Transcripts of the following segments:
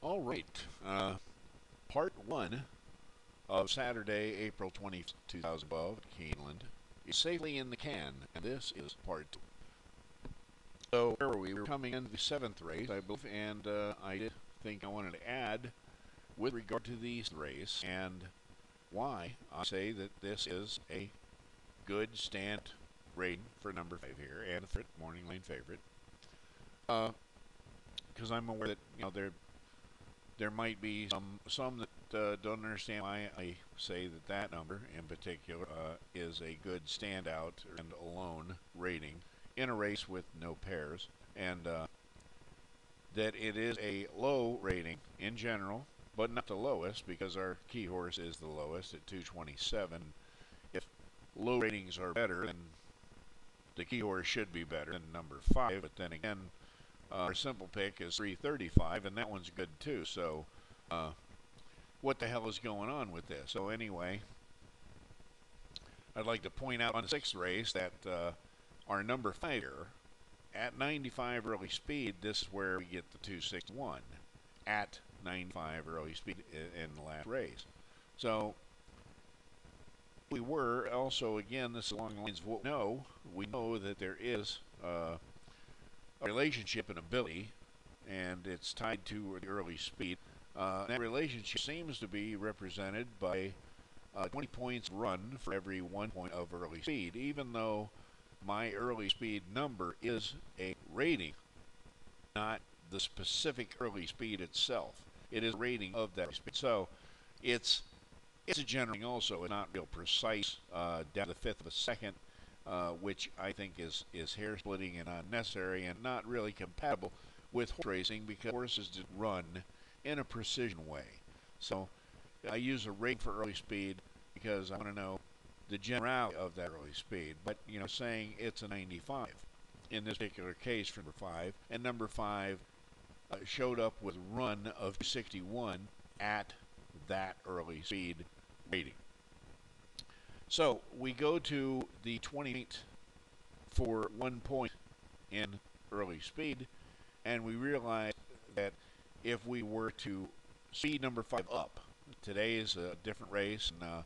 All right. Part one of Saturday, April 20th, 2012 at Keeneland is safely in the can, and this is part two. So, where were we? We were coming into the seventh race, I believe, and I did think I wanted to add with regard to the race and why I say that this is a good stand rating for number 5 here and a morning lane favorite. Because I'm aware that there might be some that don't understand why I say that number in particular is a good standout and alone rating in a race with no pairs, and that it is a low rating in general, but not the lowest because our key horse is the lowest at 227. If low ratings are better, then the key horse should be better than number 5, but then again, our simple pick is 335, and that one's good too. So, what the hell is going on with this? So anyway, I'd like to point out on the sixth race that our number 5 here, at 95 early speed, this is where we get the 261 at 95 early speed in the last race. So we were also, again, this is along the lines of what we know that there is a relationship and ability, and it's tied to the early speed. That relationship seems to be represented by 20 points run for every 1 point of early speed, even though my early speed number is a rating, not the specific early speed itself. It is a rating of that speed. So it's a generating also. It's not real precise down to the fifth of a second, which I think is hair splitting and unnecessary and not really compatible with horse racing because horses just run in a precision way. So I use a rating for early speed because I want to know the generality of that early speed. But saying it's a 95 in this particular case for number 5, and number 5 showed up with run of 261 at that early speed rating. So we go to the 28 for 1 point in early speed, and we realize that if we were to speed number 5 up, today is a different race, and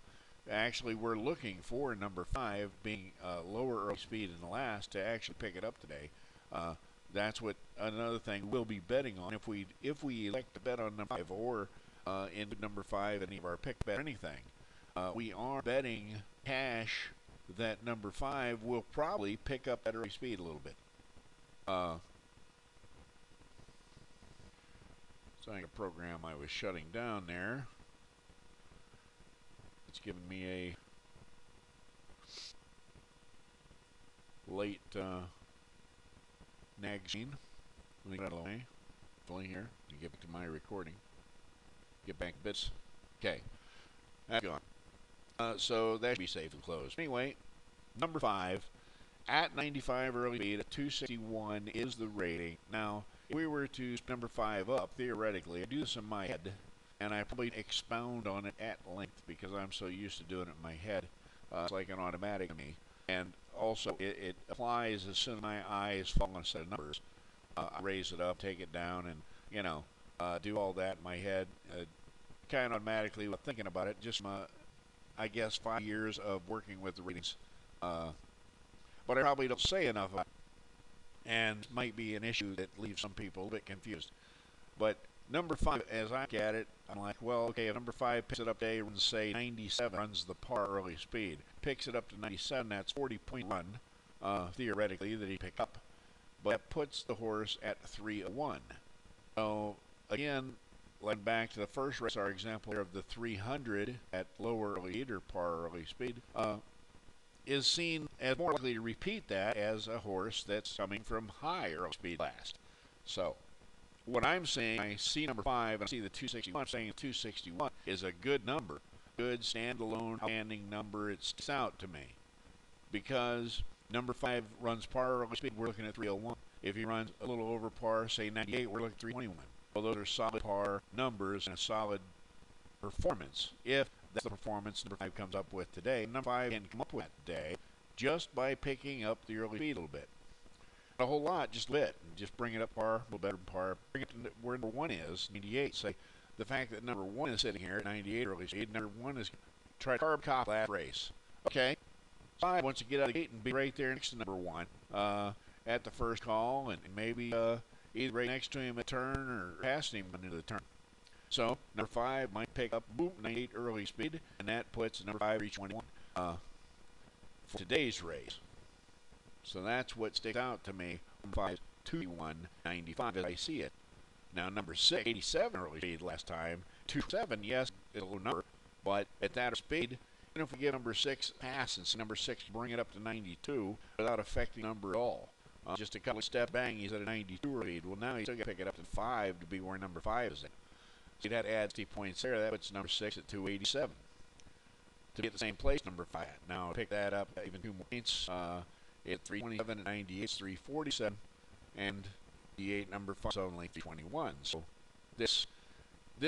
actually we're looking for number 5 being lower early speed in the last to actually pick it up today. That's what another thing we'll be betting on if we elect to bet on number 5 or in number 5 any of our pick bet or anything. We are betting cash that number 5 will probably pick up that early speed a little bit. So I think a program I was shutting down there. It's giving me a late nag scene. Let me get out of the way. Fully here. And get back to my recording. Get back bits. Okay. That's gone. So that should be safe and closed. Anyway, number 5 at 95 early speed at 261 is the rating. Now, if we were to number 5 up, theoretically, I do this in my head, and I probably expound on it at length because I'm so used to doing it in my head. It's like an automatic to me. And also, it applies as soon as my eyes fall on a set of numbers. I raise it up, take it down, and, do all that in my head. Kind of automatically without thinking about it, just I guess 5 years of working with the ratings. But I probably don't say enough about it, and might be an issue that leaves some people a bit confused. But number 5, as I look at it, I'm like, well, okay, if number 5 picks it up today, runs, say, 97, runs the par early speed, picks it up to 97, that's 40-point run, theoretically, that he picked up. But that puts the horse at 301. So, again, like back to the first race, our example here of the 300 at lower early speed or par early speed, is seen as more likely to repeat that as a horse that's coming from high early speed last. So, what I'm saying, I see number 5 and I see the 261. I'm saying 261 is a good number, good standalone outstanding number. It sticks out to me because number 5 runs par early speed. We're looking at 301. If he runs a little over par, say 98, we're looking at 321. Well, those are solid par numbers and a solid performance. If that's the performance number 5 comes up with today, number 5 can come up with that today just by picking up the early speed a little bit. a whole lot, just a bit. Just bring it up par, a little better than par. Bring it to where number 1 is, 98. Say the fact that number 1 is sitting here at 98 early speed, number 1 is try to carb cop last race. Okay. 5 wants to get out of the gate and be right there next to number 1 at the first call, and maybe either right next to him at turn or past him into the turn. So number 5 might pick up 98 early speed, and that puts number 5 reach 21 for today's race. So that's what sticks out to me. 5 22195 as I see it. Now number 6, 87 early speed last time. 27, yes, it's a low number, but at that speed, even if we give number 6 a pass and number 6 bring it up to 92 without affecting number at all. Just a couple of step bang, he's at a 92 speed. Well, now he's still got to pick it up to 5 to be where number 5 is at. See, that adds 50 points there. That puts number 6 at 287. To be at the same place, number 5. Now pick that up even 2 more points. At 327 and 98 is 347, and the 8 number 5 is only 321. So this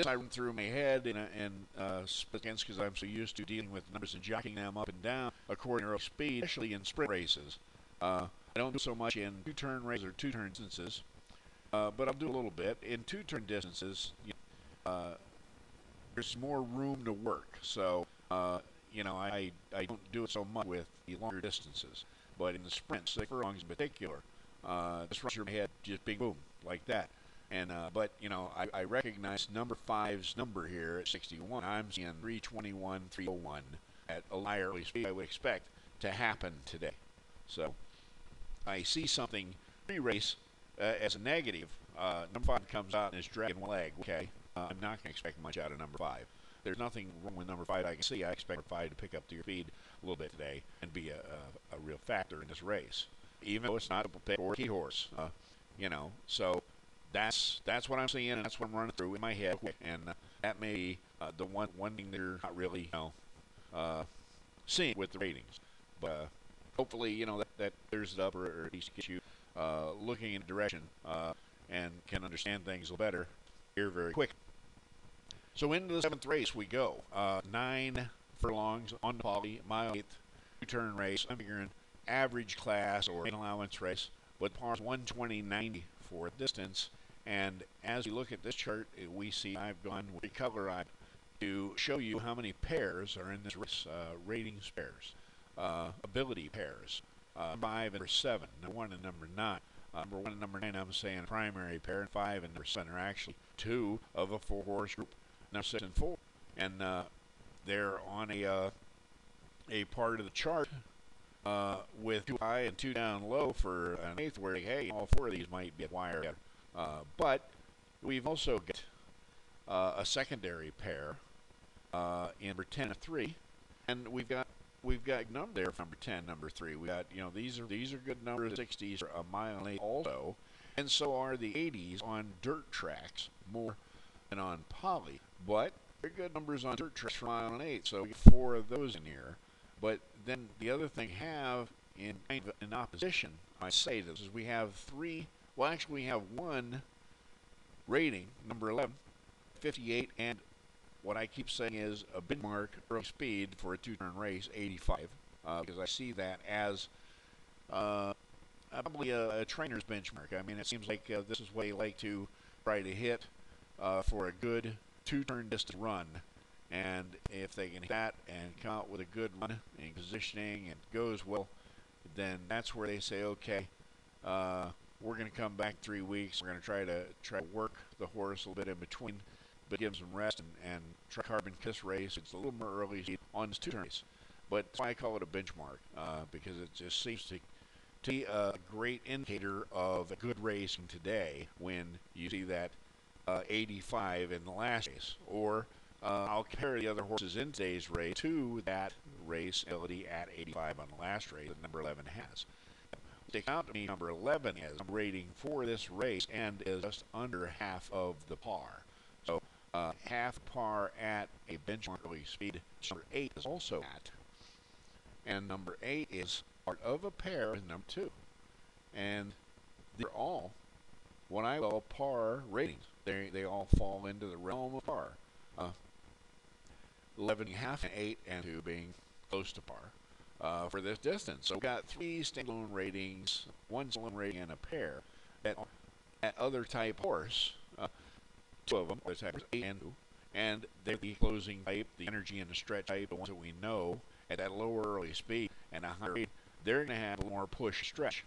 I run through my head and split against because I'm so used to dealing with numbers and jacking them up and down according to speed, especially in sprint races. I don't do so much in 2-turn races or 2-turn distances, but I'll do a little bit in 2-turn distances. There's more room to work, so I don't do it so much with the longer distances. But in the sprints, the furlongs in particular, this runs through my head, just big boom, like that. And but I recognize number 5's number here at 61. I'm seeing 321, 301 at a higher early speed I would expect to happen today. So I see something pre-race as a negative. Number 5 comes out and is dragging one leg. Okay, I'm not going to expect much out of number 5. There's nothing wrong with number 5 I can see. I expect number 5 to pick up to your speed a little bit today and be a real factor in this race, even though it's not a pick or a key horse. So that's what I'm seeing, and that's what I'm running through in my head. And that may be the one thing they're not really seeing with the ratings. But hopefully, that clears it up, or at least gets you looking in a direction and can understand things a little better here very quick. So into the 7th race we go. 9 furlongs on the poly, mile 8th, 2-turn race. I'm figuring average class or allowance race with pars 120.90 for distance. And as we look at this chart, we see I've gone with color eye to show you how many pairs are in this race. Ratings pairs, ability pairs. 5 and number 7, number 1 and number 9. Number 1 and number 9, I'm saying primary pair, and 5 and number 7 are actually 2 of a 4-horse group. Number 6 and 4, and they're on a part of the chart with 2 high and 2 down low for an 8th, where hey, all 4 of these might be a wire. But we've also got a secondary pair in number 10 and 3, and we've got number there for number 10, number 3. We got these are good numbers. 60s are a mile and 8 also, and so are the 80s on dirt tracks more than on poly. But they're good numbers on dirt tracks for mile and 8, so we get 4 of those in here. But then the other thing have in opposition, I say this, is we have 3. Well, actually, we have 1 rating, number 11, 58, and what I keep saying is a benchmark early speed for a 2-turn race, 85, because I see that as probably a trainer's benchmark. I mean, it seems like this is what they like to try to hit for a good 2-turn distance run. And if they can hit that and come out with a good run and positioning and goes well, then that's where they say, okay, we're going to come back 3 weeks. We're going to try to work the horse a little bit in between, but give him some rest and try carbon kiss race. It's a little more early on this 2-turn race, but that's why I call it a benchmark, because it just seems to be a great indicator of a good racing today when you see that 85 in the last race. Or I'll compare the other horses in today's race to that race ability at 85 on the last race that number 11 has. Sticks out to me, number 11 has a rating for this race and is just under half of the par. So half par at a benchmark early speed. Number 8 is also at, and number 8 is part of a pair with number 2, and they're all what I call par ratings. They all fall into the realm of par. 11.5 and 8 and 2 being close to par. for this distance. So we've got 3 standalone ratings, 1 standalone rating, and a pair at other type horse. 2 of them are the type 8 and 2, and they're the closing type, the energy and the stretch type, the ones that we know at that lower early speed and a higher rate, they're going to have a little more push stretch.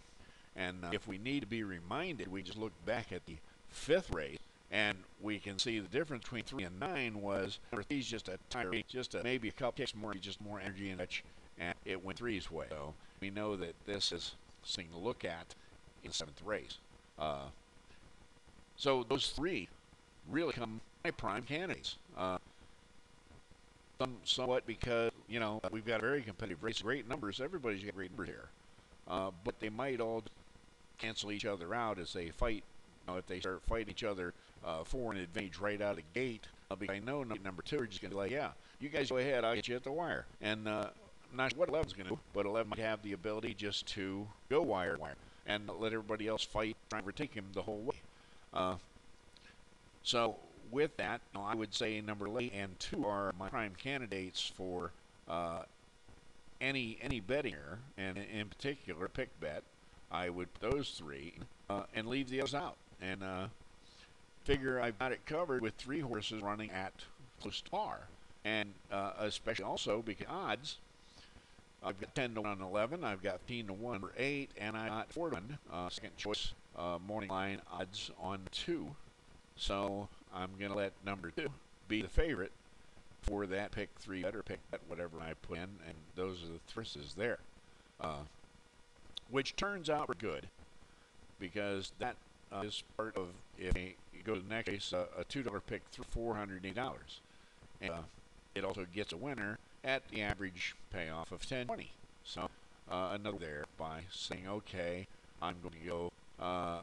And if we need to be reminded, we just look back at the 5th race, and we can see the difference between 3 and 9 was number 3 is just a tire, maybe a couple kicks more, just more energy and stretch, and it went 3's way. So we know that this is something to look at in the 7th race. So those 3 really come my prime candidates. Somewhat because, you know, we've got a very competitive race, great numbers. Everybody's got great numbers here. But they might all cancel each other out as they fight. You know, if they start fighting each other for an advantage right out of the gate, because I know number 2 are just going to be like, yeah, you guys go ahead, I'll get you at the wire. And I'm not sure what 11's going to do, but 11 might have the ability just to go wire to wire and let everybody else fight, trying to overtake him the whole way. So with that, I would say number 8 and 2 are my prime candidates for any betting here, and in particular pick bet. I would put those 3 and leave the others out, and figure I've got it covered with 3 horses running at close to par, and especially also because odds. I've got 10 to 1 on 11, I've got 15 to 1 for 8, and I got 4 to 1 second choice morning line odds on 2. So I'm going to let number 2 be the favorite for that pick 3 bet or pick bet, whatever I put in, and those are the horses there. Which turns out good, because that is part of, if you go to the next race, a $2 pick for $480. And it also gets a winner at the average payoff of $10.20. So another there by saying, okay, I'm going to go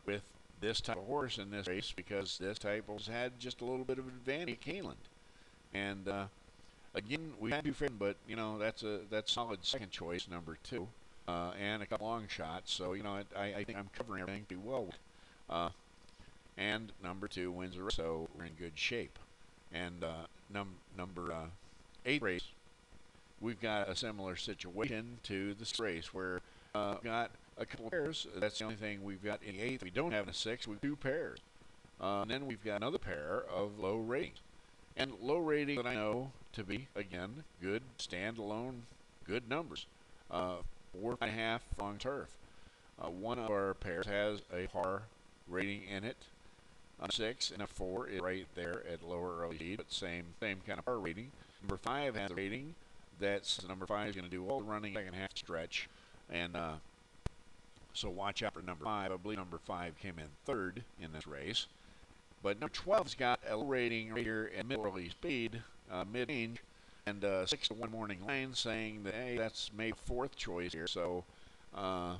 with this type of horse in this race because this type of horse had just a little bit of an advantage at Keeneland. And again, we had 2 friends, but you know that's solid second choice, number 2, and a couple long shots. So you know I think I'm covering everything pretty well. And number 2 wins the race, so we're in good shape. And number 8 race, we've got a similar situation to this race where we've got a couple of pairs. That's the only thing we've got in the 8th. We don't have in the 6th. We've 2 pairs. And then we've got another pair of low ratings. And low rating that I know to be, again, good standalone, good numbers. 4.5 long turf. One of our pairs has a par rating in it. 6 and a 4 is right there at lower early speed, but same kind of par rating. Number 5 has a rating that's number 5 is going to do all the running second half stretch, and so watch out for number 5. I believe number 5 came in 3rd in this race, but number 12's got a low rating right here at middle early speed, mid-range, and 6 to 1 morning line, saying that hey, that's maybe 4th choice here, so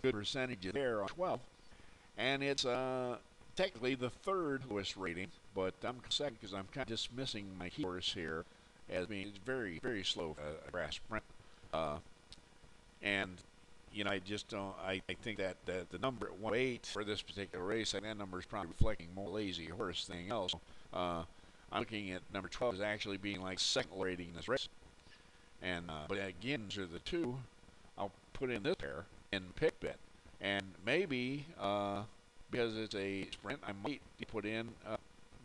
good percentage there on 12, and it's technically the 3rd lowest rating, but I'm second because I'm kind of dismissing my key horse here as being very, very slow grass sprint. And, you know, I just don't, I think that the number at 108 for this particular race, and that number is probably reflecting more lazy horse than anything else. I'm looking at number 12 as actually being like 2nd rating in this race. And, but again, these are the 2 I'll put in this pair in pick bet. And maybe, because it's a sprint, I might put in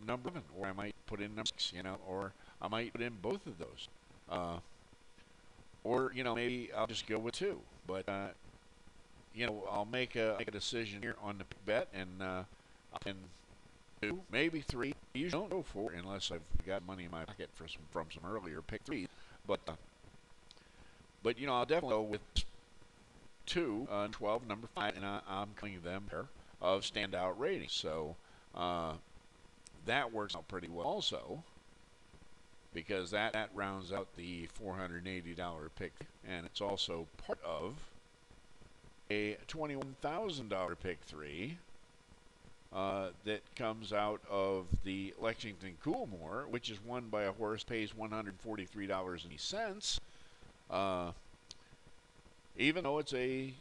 number 11, or I might put in number 6, you know, or I might put in both of those. Or, you know, maybe I'll just go with 2. But, you know, I'll make a decision here on the pick bet, and I'll pin 2, maybe 3. I usually don't go 4 unless I've got money in my pocket from some earlier pick 3. But you know, I'll definitely go with 2, 12, number 5, and I'm calling them pair of standout ratings. So that works out pretty well also, because that rounds out the $480 pick, and it's also part of a $21,000 pick 3 that comes out of the Lexington Coolmore, which is won by a horse pays $143.80. Even though it's a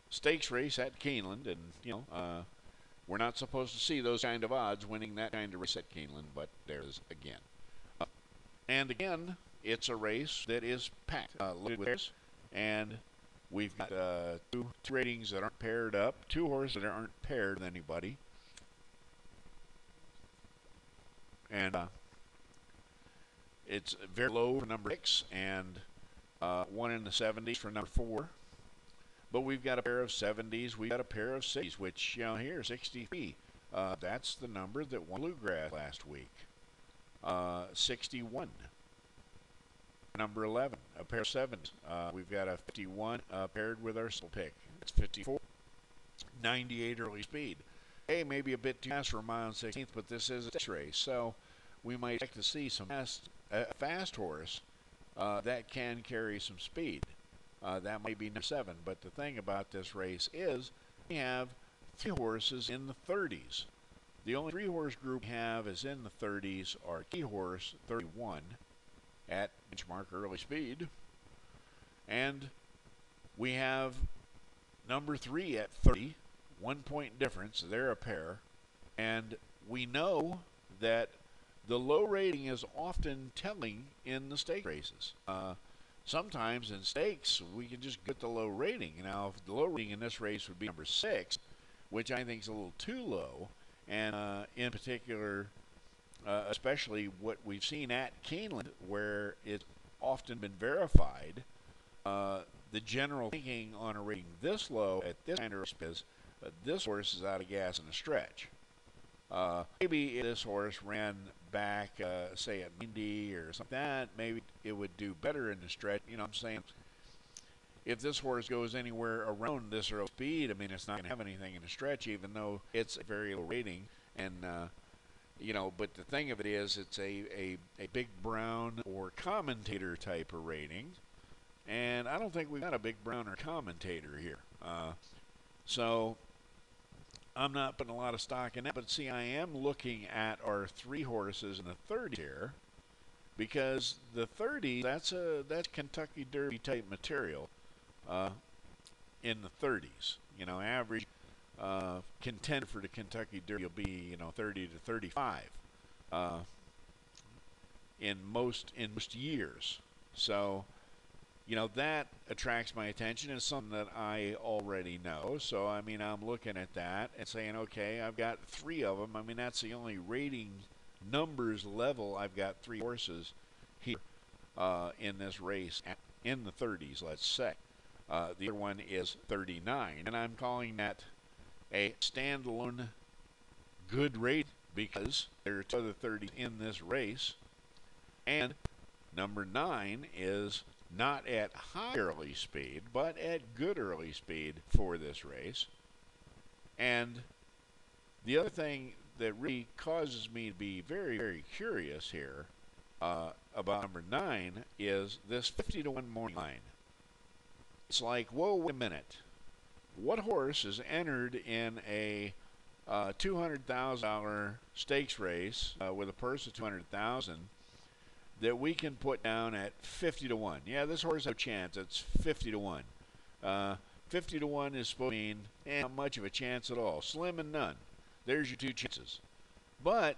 stakes race at Keeneland, and you know we're not supposed to see those kind of odds winning that kind of race at Keeneland, but there's again. And again, it's a race that is packed, loaded with pairs, and We've got two ratings that aren't paired up, two horses that aren't paired with anybody, and it's very low for number 6 and one in the 70s for number 4. But we've got a pair of 70s, we've got a pair of 60s, which, here, 63. That's the number that won Bluegrass last week. 61. Number 11, a pair of 7s. We've got a 51 paired with our simple pick. It's 54. 98 early speed. Hey, maybe a bit too fast for a mile and 16th, but this is a stakes race, so we might expect to see some fast horse that can carry some speed. That might be number 7, but the thing about this race is we have 3 horses in the 30s. The only 3 horse group we have is in the 30s are Key Horse 31 at benchmark early speed, and we have number 3 at 30, 1 point difference. They're a pair, and we know that the low rating is often telling in the stake races. Sometimes in stakes, we can just get the low rating. Now, the low rating in this race would be number 6, which I think is a little too low. And in particular, especially what we've seen at Keeneland, where it's often been verified, the general thinking on a rating this low at this kind of race is this horse is out of gas in a stretch. Maybe if this horse ran back, say at 90 or something like that, maybe it would do better in the stretch. You know what I'm saying? If this horse goes anywhere around this early speed, I mean, it's not going to have anything in the stretch, even though it's a very low rating. And, but the thing of it is, it's a big brown or commentator type of rating. And I don't think we've got a big brown or commentator here. So I'm not putting a lot of stock in that, but see, I am looking at our 3 horses in the 30s here, because the 30s, that's Kentucky Derby type material in the 30s. Average contender for the Kentucky Derby will be 30 to 35 in most years. So that attracts my attention. It's something that I already know. So, I mean, I'm looking at that and saying, okay, I've got 3 of them. I mean, that's the only rating numbers level. I've got 3 horses here in this race in the 30s, let's say. The other one is 39, and I'm calling that a standalone good rate because there are 2 other 30s in this race. And number 9 is not at high early speed, but at good early speed for this race. And the other thing that really causes me to be very, very curious here about number 9 is this 50-to-1 morning line. It's like, whoa, wait a minute. What horse is entered in a $200,000 stakes race with a purse of $200,000 that we can put down at 50-to-1? Yeah, this horse has no chance. It's 50-to-1. 50-to-1 is supposed to mean not much of a chance at all. Slim and none. There's your 2 chances. But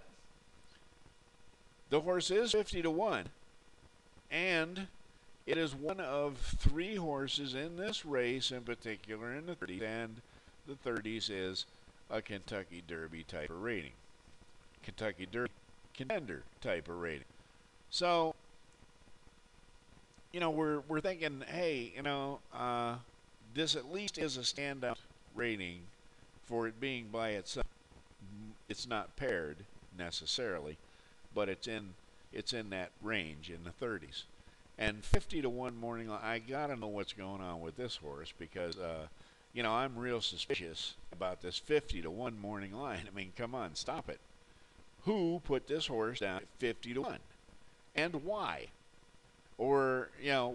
the horse is 50-to-1, and it is one of 3 horses in this race in particular in the 30s, and the 30s is a Kentucky Derby type of rating. Kentucky Derby contender type of rating. So, we're thinking, hey, this at least is a standout rating for it being by itself. It's not paired necessarily, but it's in that range in the 30s. And 50-to-1 morning line, I gotta know what's going on with this horse because, I'm real suspicious about this 50-to-1 morning line. I mean, come on, stop it. Who put this horse down at 50-to-1? And why? Or,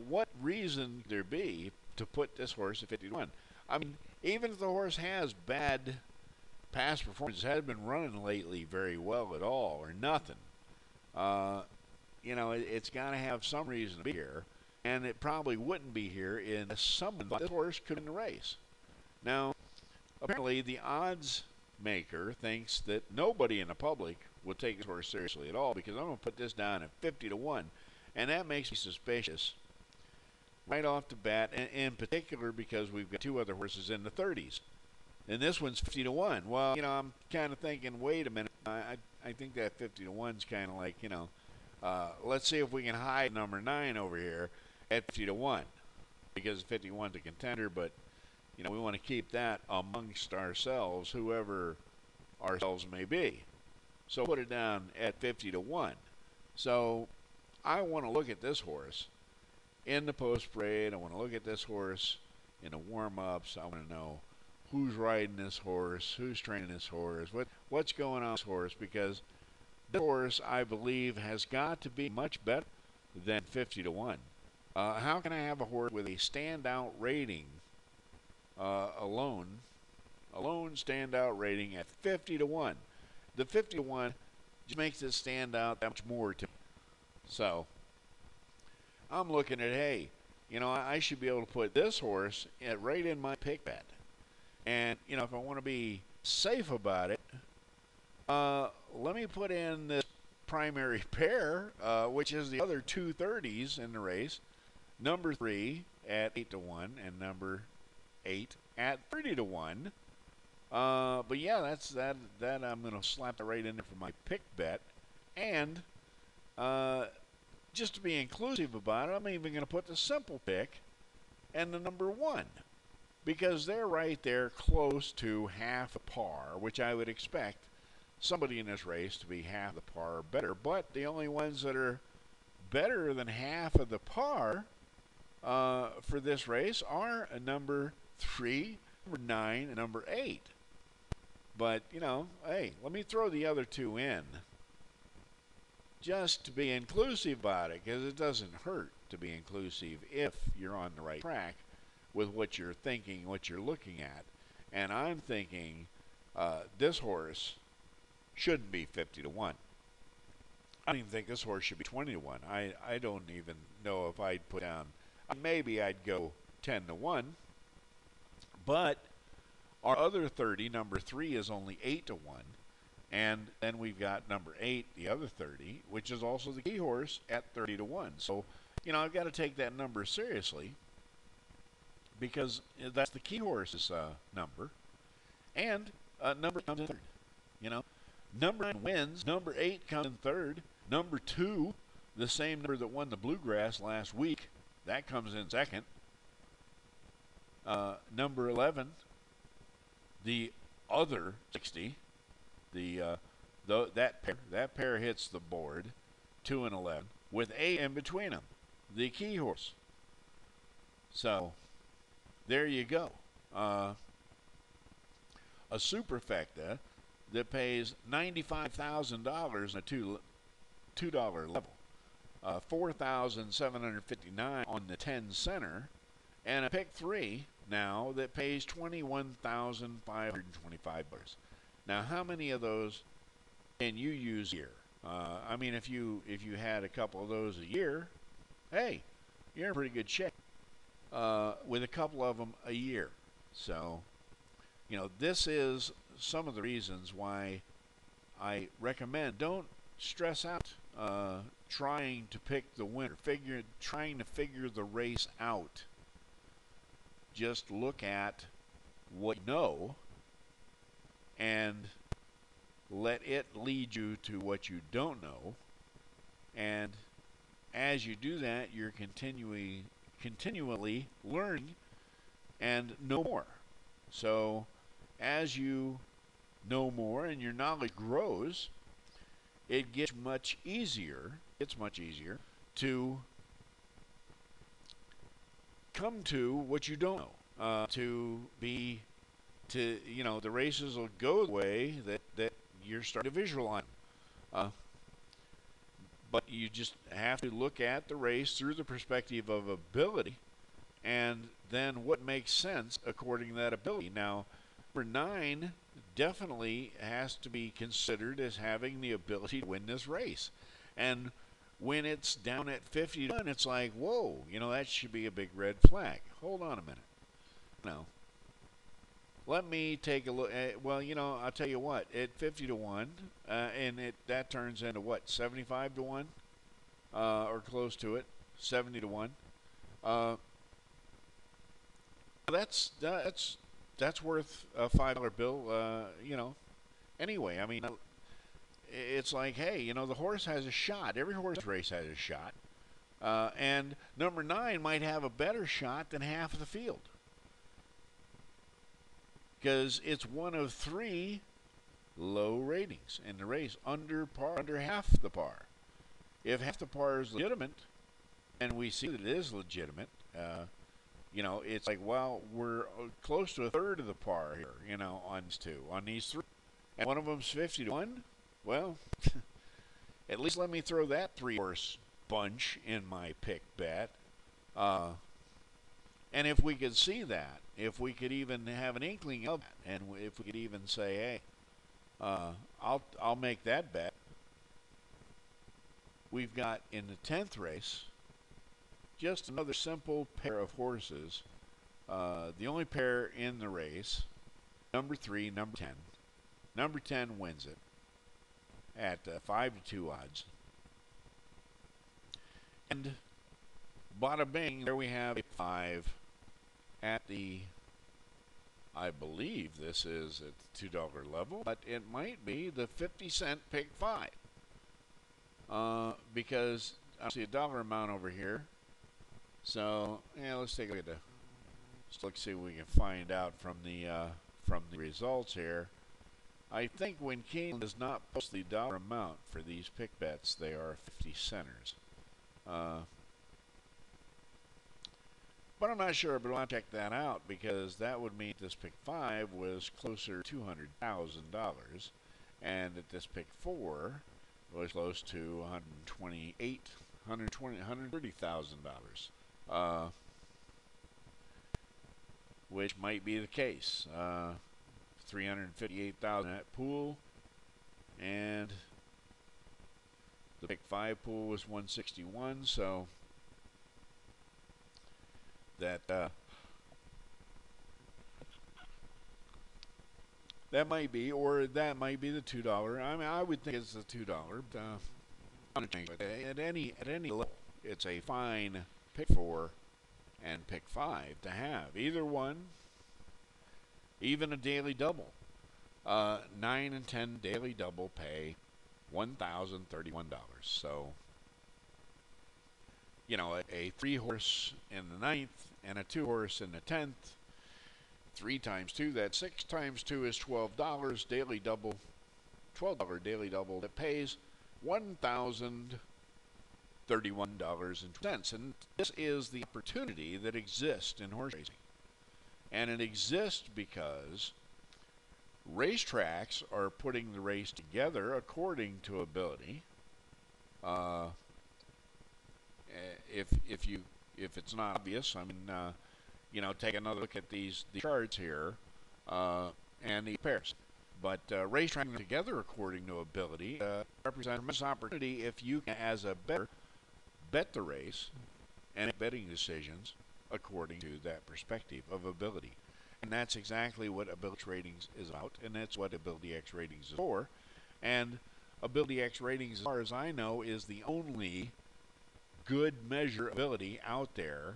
what reason could there be to put this horse at 50-to-1? I mean, even if the horse has bad past performance, hasn't been running lately very well at all or nothing, it's got to have some reason to be here, and it probably wouldn't be here unless someone thought this horse could win the race. Now, apparently the odds maker thinks that nobody in the public will take this horse seriously at all because I'm going to put this down at 50-to-1, and that makes me suspicious right off the bat, and in particular because we've got two other horses in the 30s. And this one's 50 to 1. Well, I'm kind of thinking, wait a minute. I think that 50 to 1's kind of like, let's see if we can hide number 9 over here at 50 to 1. Because 51's a contender, but, we want to keep that amongst ourselves, whoever ourselves may be. So put it down at 50 to 1. So I want to look at this horse in the post-parade. I want to look at this horse in the warm-ups. I want to know who's riding this horse, who's training this horse, what's going on with this horse, because this horse, I believe, has got to be much better than 50 to 1. How can I have a horse with a standout rating alone standout rating at 50 to 1? The 50 to 1 just makes it stand out that much more to me. So I'm looking at, hey, I should be able to put this horse right in my pick bet. And, if I want to be safe about it, let me put in this primary pair, which is the other 230s in the race. Number 3 at 8 to 1 and number 8 at 30 to 1. But yeah, that's that I'm going to slap it right in there for my pick bet. And just to be inclusive about it, I'm even going to put the simple pick and the number 1. Because they're right there close to half the par, which I would expect somebody in this race to be half the par or better. But the only ones that are better than half of the par for this race are number 3, number 9, and number 8. But, hey, let me throw the other 2 in just to be inclusive about it, because it doesn't hurt to be inclusive if you're on the right track with what you're thinking, what you're looking at. And I'm thinking this horse shouldn't be 50 to 1. I don't even think this horse should be 20 to 1. I don't even know if I'd put down, maybe I'd go 10 to 1. But our other 30, number 3, is only 8 to 1. And then we've got number 8, the other 30, which is also the key horse at 30 to 1. So, I've got to take that number seriously, because that's the key horse's number. And number comes in third. Number 9 wins. Number 8 comes in third. Number 2, the same number that won the Bluegrass last week, that comes in second. Number 11, the other 60, that pair hits the board, 2 and 11, with 8 in between them, the key horse. So there you go. A superfecta that pays $95,000 in a $2 level, $4,759 on the 10 center, and a pick 3 now that pays $21,525. Now, how many of those can you use a year? I mean, if you had a couple of those a year, hey, you're in pretty good shape. With a couple of them a year. So, this is some of the reasons why I recommend don't stress out trying to pick the winner, trying to figure the race out. Just look at what you know and let it lead you to what you don't know. And as you do that, you're continually learning and know more. So as you know more and your knowledge grows, it gets much easier. It's much easier to come to what you don't know. The races will go the way that you're starting to visualize. But you just have to look at the race through the perspective of ability, and then what makes sense according to that ability. Now, number 9 definitely has to be considered as having the ability to win this race. And when it's down at 50 to 1, it's like, whoa, that should be a big red flag. Hold on a minute. No. Let me take a look. I'll tell you what. At 50 to 1, and that turns into what, 75 to 1, or close to it, 70 to 1. that's worth a $5 bill. Anyway, I mean, it's like, hey, the horse has a shot. Every horse race has a shot. And number 9 might have a better shot than half of the field. Because it's one of 3 low ratings in the race, under par, under half the par. If half the par is legitimate, and we see that it is legitimate, it's like, well, we're close to a third of the par here, on these 3. And one of them's 50 to 1. Well, at least let me throw that 3-horse bunch in my pick bet. And if we could see that, if we could even have an inkling of that, and if we could even say, hey, I'll make that bet. We've got in the 10th race just another simple pair of horses. The only pair in the race, number 3, number 10. Number 10 wins it at 5 to 2 odds. And bada bing, there we have a 5 at the, I believe this is at the $2 level, but it might be the 50-cent pick 5. Because I see a dollar amount over here. So, yeah, let's take a look at let's see what we can find out from the results here. I think when KEE does not post the dollar amount for these pick bets, they are 50 centers. But I'm not sure, but I'll check that out, because that would mean this pick 5 was closer to $200,000, and that this pick 4 was close to $130,000, which might be the case. 358,000 at pool, and the pick 5 pool was 161, so that might be, or that might be the $2. I mean, I would think it's the $2. But at any level, it's a fine pick 4 and pick 5 to have. Either one, even a daily double. 9 and 10 daily double pay $1,031. So, a 3-horse in the 9th and a 2-horse in the 10th. 3 times 2, that's 6 times 2 is $12 daily double. $12 daily double that pays $1,031.20. And this is the opportunity that exists in horse racing. And it exists because racetracks are putting the race together according to ability. If it's not obvious, I mean, take another look at the charts here and the pairs. But racetracks together according to ability represent a tremendous opportunity if you can, as a bettor, bet the race and make betting decisions according to that perspective of ability. And that's exactly what Ability Ratings is about, and that's what Ability X Ratings is for. And Ability X Ratings, as far as I know, is the only good measure of ability out there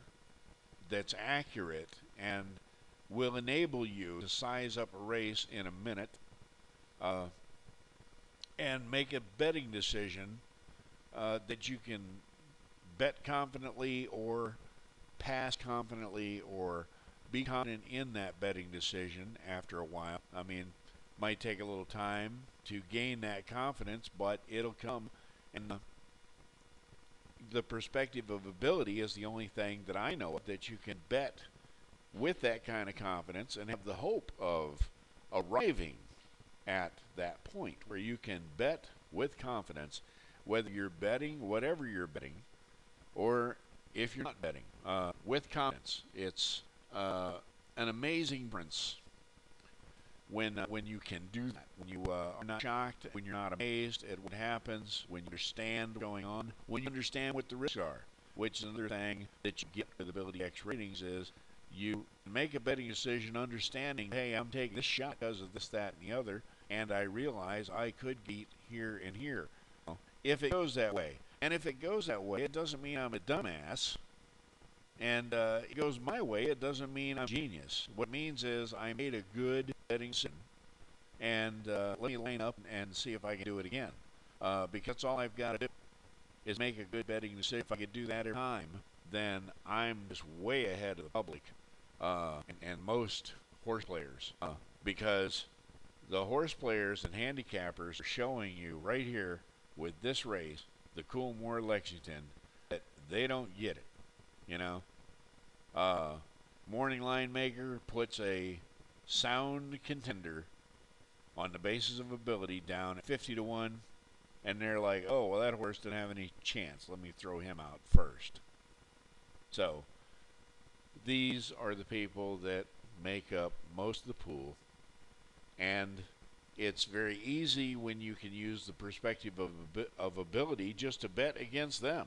that's accurate and will enable you to size up a race in a minute and make a betting decision that you can bet confidently or pass confidently or be confident in that betting decision after a while. I mean, might take a little time to gain that confidence, but it'll come. And the perspective of ability is the only thing that I know of that you can bet with that kind of confidence and have the hope of arriving at that point where you can bet with confidence, whether you're betting, whatever you're betting, or if you're not betting, with confidence. It's an amazing difference when you can do that, when you are not shocked, when you're not amazed at what happens, when you understand what's going on, when you understand what the risks are, which is another thing that you get with Ability X Ratings is you make a betting decision understanding, hey, I'm taking this shot because of this, that, and the other, and I realize I could beat here and here. If it goes that way, and if it goes that way, it doesn't mean I'm a dumbass. and it goes my way, it doesn't mean I'm a genius. What it means is I made a good betting decision, and let me line up and see if I can do it again. Because that's all I've got to do is make a good betting decision. If I could do that every time, then I'm just way ahead of the public and most horse players. Because the horse players and handicappers are showing you right here with this race, the Coolmore Lexington, that they don't get it. You know, Morning Line Maker puts a sound contender on the basis of ability down at 50 to 1, and they're like, oh, well, that horse didn't have any chance. Let me throw him out first. So, these are the people that make up most of the pool, and it's very easy when you can use the perspective of ability just to bet against them.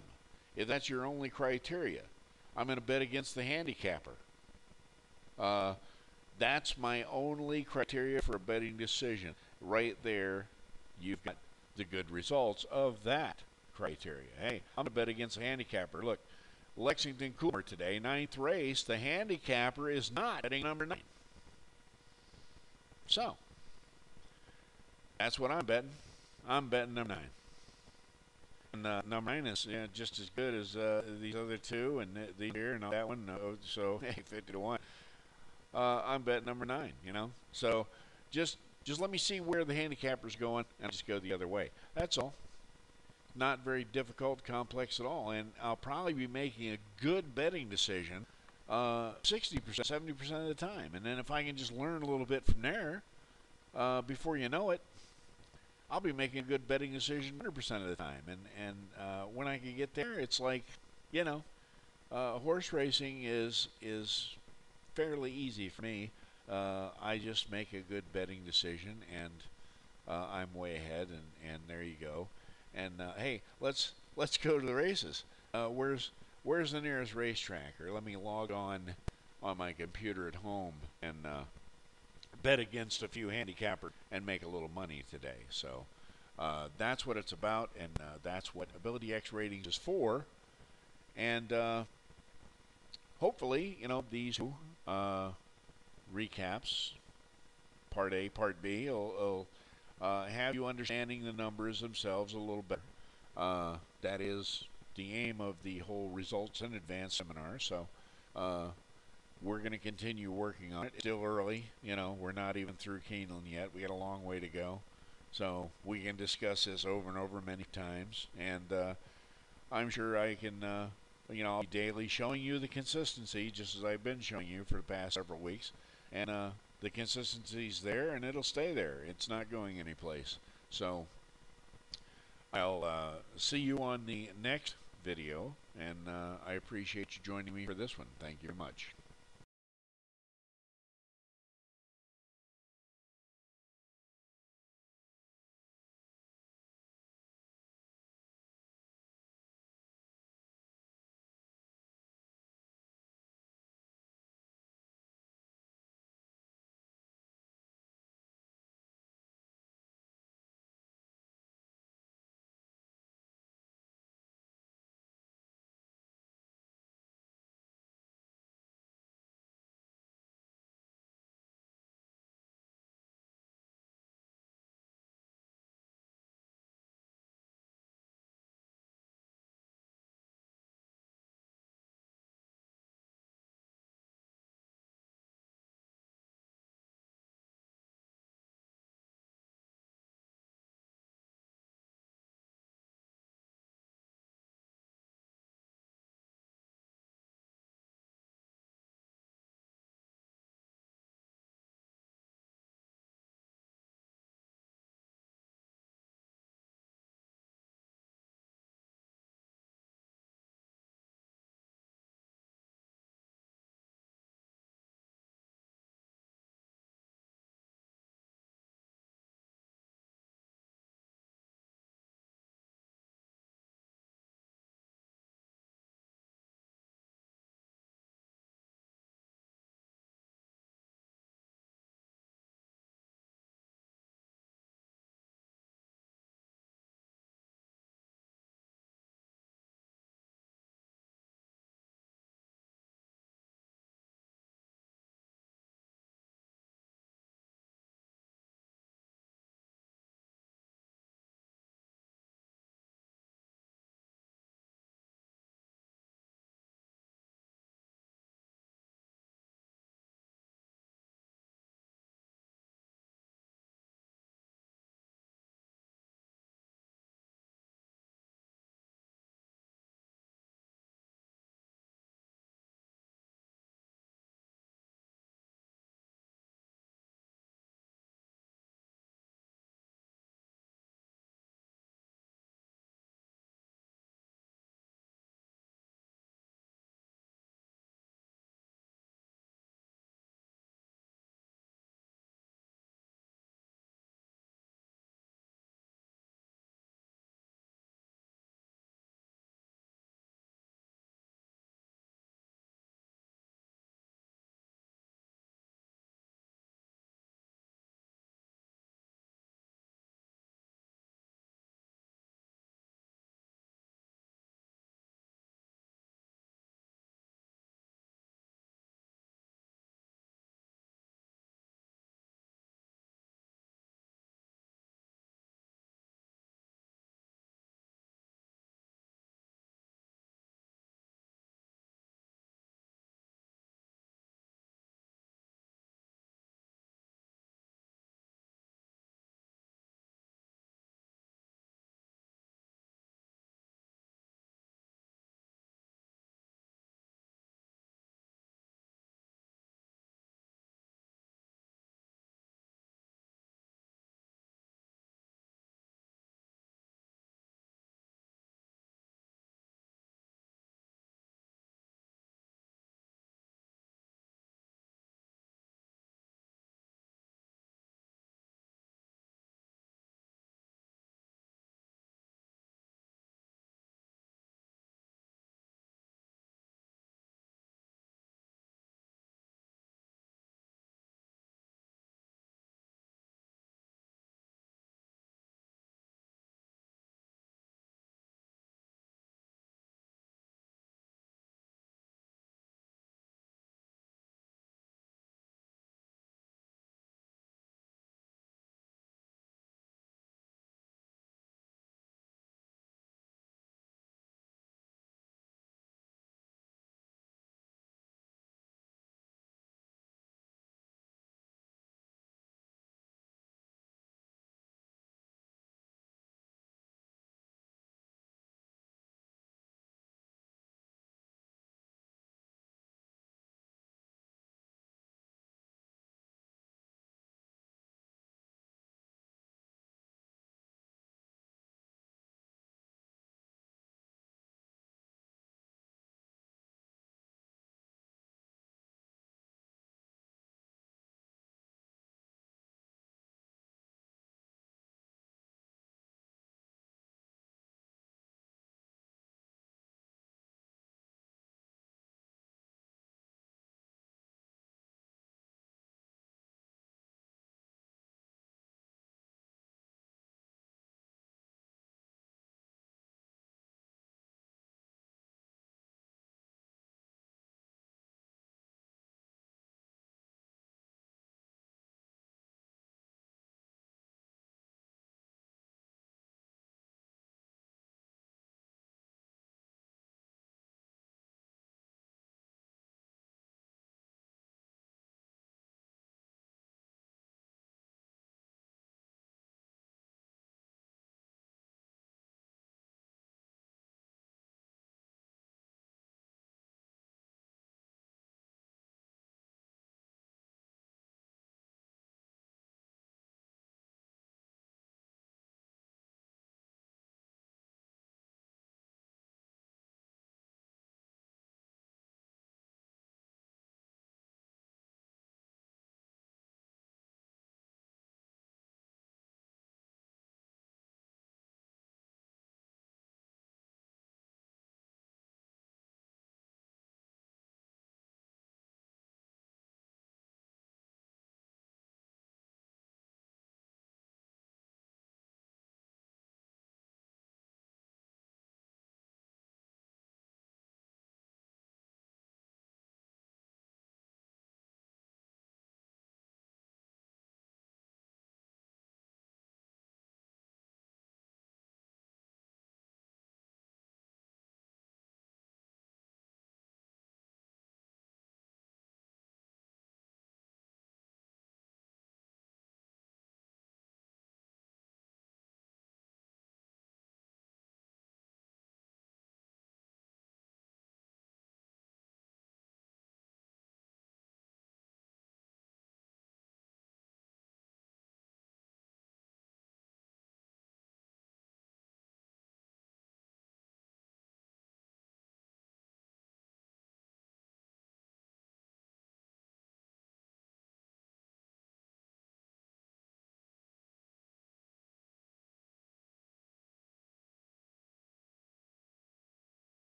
If that's your only criteria, I'm going to bet against the handicapper. That's my only criteria for a betting decision. Right there, you've got the good results of that criteria. Hey, I'm going to bet against a handicapper. Look, Lexington Coolmore today, 9th race, the handicapper is not betting number 9. So, that's what I'm betting. I'm betting number 9. And number 9 is just as good as these other two, and the here and that one. So, hey, 50 to 1. I'm betting number 9, you know. So, just let me see where the handicapper's going, and I'll just go the other way. That's all. Not very difficult, complex at all, and I'll probably be making a good betting decision 60%, 70% of the time. And then if I can just learn a little bit from there, before you know it, I'll be making a good betting decision 100% of the time. And when I can get there, it's like, you know, horse racing is fairly easy for me. I just make a good betting decision, and I'm way ahead, and there you go. And hey, let's go to the races. Where's the nearest racetrack? Or let me log on my computer at home and bet against a few handicappers and make a little money today. So that's what it's about, and that's what Ability X Ratings is for. And hopefully, you know, these two recaps, Part A, Part B, will have you understanding the numbers themselves a little better. That is the aim of the whole Results in Advance seminar. So we're going to continue working on it. It's still early. You know, we're not even through Keeneland yet. We got a long way to go. So we can discuss this over and over many times. And I'm sure I can, you know, I'll be daily showing you the consistency, just as I've been showing you for the past several weeks. And the consistency's there, and it'll stay there. It's not going anyplace. So I'll see you on the next video, and I appreciate you joining me for this one. Thank you very much.